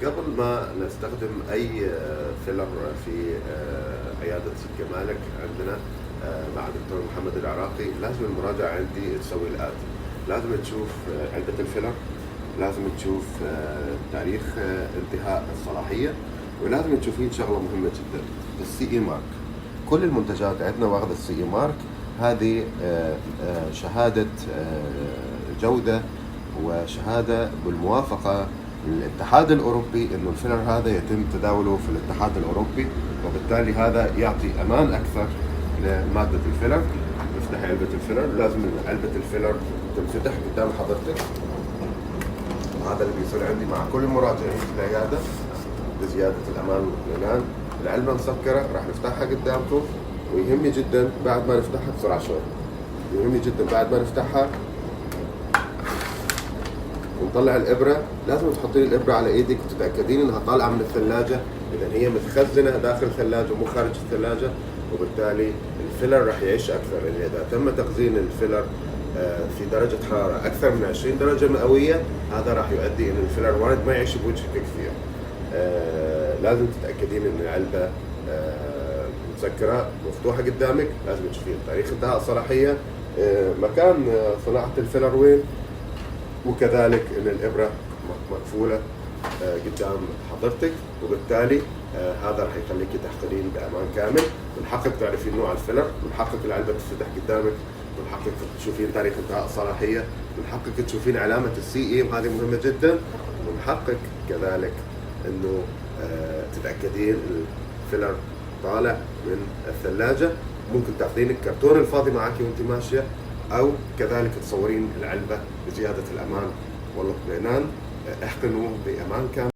قبل ما نستخدم أي فيلر في عيادة الجمالك عندنا مع دكتور محمد العراقي، لازم المراجعة عندي تسوي الآتي: لازم تشوف علبة الفيلر، لازم تشوف تاريخ انتهاء الصلاحية، ولازم تشوفين شغلة مهمة جدا: السي اي مارك. كل المنتجات عندنا واخدة السي اي مارك. هذه شهادة جودة وشهادة بالموافقة الاتحاد الأوروبي إنه الفيلر هذا يتم تداوله في الاتحاد الأوروبي، وبالتالي هذا يعطي أمان أكثر لمادة الفيلر. نفتح علبة الفيلر، لازم علبة الفيلر تنفتح قدام حضرتك. هذا اللي بيصير عندي مع كل المراجعين في العيادة لزيادة الأمان والاطمئنان. العلبة مسكرة، راح نفتحها قدامكم، ويهمني جدا بعد ما نفتحها بسرعة شوي، يهمني جدا بعد ما نفتحها ونطلع الإبرة، لازم تحطين الإبرة على إيدك وتتأكدين إنها طالعة من الثلاجة، إذا هي متخزنة داخل الثلاجة مو خارج الثلاجة، وبالتالي الفيلر راح يعيش أكثر. لأن إذا تم تخزين الفيلر في درجة حرارة أكثر من 20 درجة مئوية، هذا راح يؤدي إن الفيلر وارد ما يعيش بوجهك كثير. لازم تتأكدين إن العلبة مسكرة مفتوحة قدامك، لازم تشوفين تاريخ انتهاء الصلاحية، مكان صناعة الفيلر وين، وكذلك ان الابره مقفوله قدام حضرتك، وبالتالي هذا راح يخليك تحقنين بامان كامل. من حقك تعرفين نوع الفيلر، من حقك العلبه تفتح قدامك، من حقك تشوفين تاريخ انتهاء الصلاحيه، من حقك تشوفين علامه السي اي، وهذه مهمه جدا. من حقك كذلك انه تتاكدين الفيلر طالع من الثلاجه. ممكن تاخذين الكرتون الفاضي معك وانت ماشيه، أو كذلك تصورين العلبة بزيادة الأمان والاطمئنان. احقنوا بأمان كامل.